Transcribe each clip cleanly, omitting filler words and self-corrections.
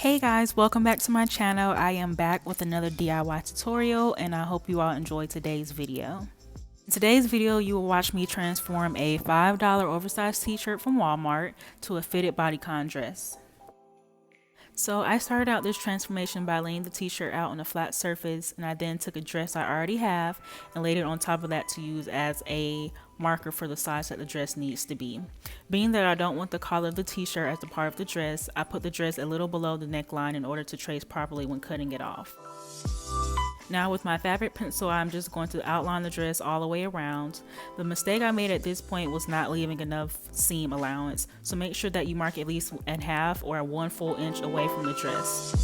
Hey guys, welcome back to my channel. I am back with another DIY tutorial and I hope you all enjoyed today's video. In today's video, you will watch me transform a $5 oversized t-shirt from Walmart to a fitted bodycon dress. So I started out this transformation by laying the t-shirt out on a flat surface, and I then took a dress I already have and laid it on top of that to use as a marker for the size that the dress needs to be. Being that I don't want the collar of the t-shirt as a part of the dress, I put the dress a little below the neckline in order to trace properly when cutting it off. Now with my fabric pencil, I'm just going to outline the dress all the way around. The mistake I made at this point was not leaving enough seam allowance, so make sure that you mark at least a half or 1 full inch away from the dress.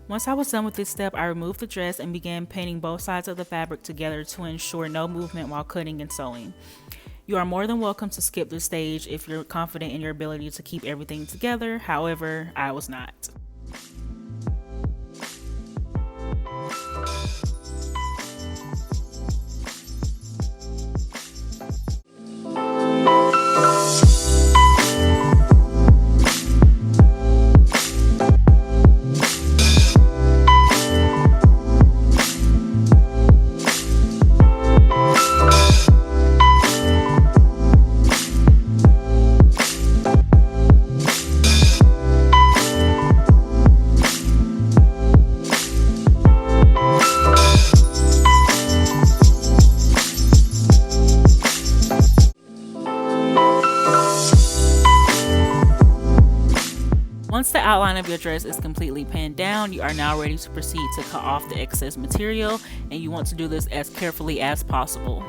Once I was done with this step, I removed the dress and began painting both sides of the fabric together to ensure no movement while cutting and sewing. You are more than welcome to skip this stage if you're confident in your ability to keep everything together. However, I was not. Once the outline of your dress is completely pinned down, you are now ready to proceed to cut off the excess material, and you want to do this as carefully as possible.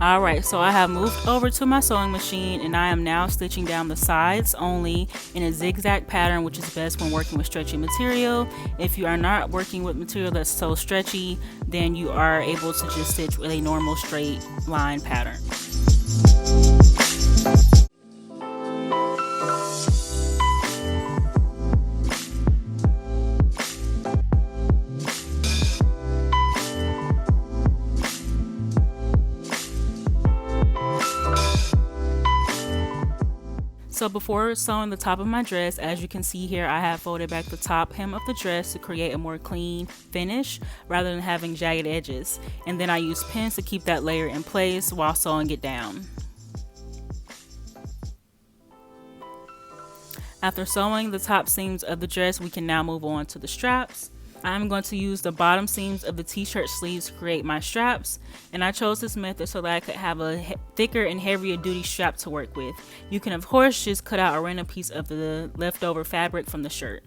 Alright, so I have moved over to my sewing machine and I am now stitching down the sides only in a zigzag pattern, which is best when working with stretchy material. If you are not working with material that's so stretchy, then you are able to just stitch with a normal straight line pattern. So before sewing the top of my dress, as you can see here, I have folded back the top hem of the dress to create a more clean finish rather than having jagged edges. And then I use pins to keep that layer in place while sewing it down. After sewing the top seams of the dress, we can now move on to the straps. I'm going to use the bottom seams of the t-shirt sleeves to create my straps, and I chose this method so that I could have a thicker and heavier duty strap to work with. You can of course just cut out a random piece of the leftover fabric from the shirt.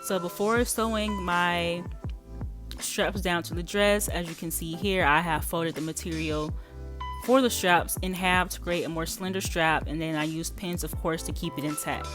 So before sewing my straps down to the dress, as you can see here, I have folded the material for the straps in half to create a more slender strap, and then I used pins, of course, to keep it intact.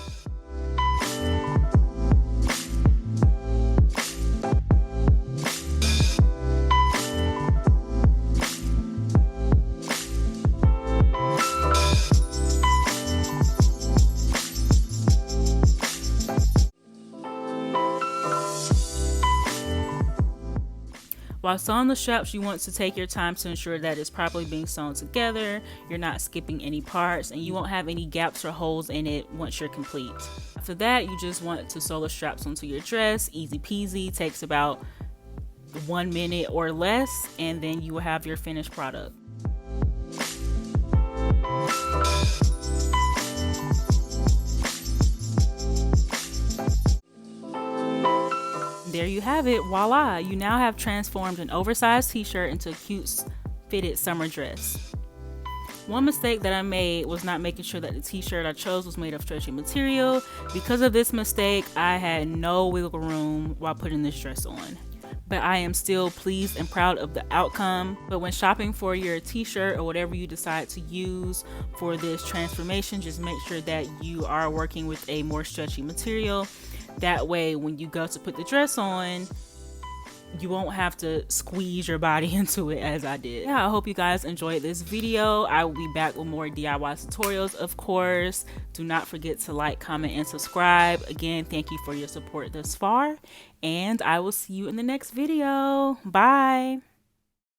While sewing the straps, you want to take your time to ensure that it's properly being sewn together, you're not skipping any parts, and you won't have any gaps or holes in it once you're complete. After that, you just want to sew the straps onto your dress. Easy peasy, takes about 1 minute or less, and then you will have your finished product. There you have it, voila! You now have transformed an oversized t-shirt into a cute fitted summer dress. One mistake that I made was not making sure that the t-shirt I chose was made of stretchy material. Because of this mistake, I had no wiggle room while putting this dress on. But I am still pleased and proud of the outcome. But when shopping for your t-shirt or whatever you decide to use for this transformation, just make sure that you are working with a more stretchy material. That way, when you go to put the dress on, you won't have to squeeze your body into it as I did. Yeah, I hope you guys enjoyed this video. I will be back with more DIY tutorials, of course. Do not forget to like, comment, and subscribe. Again, thank you for your support thus far, and I will see you in the next video. Bye.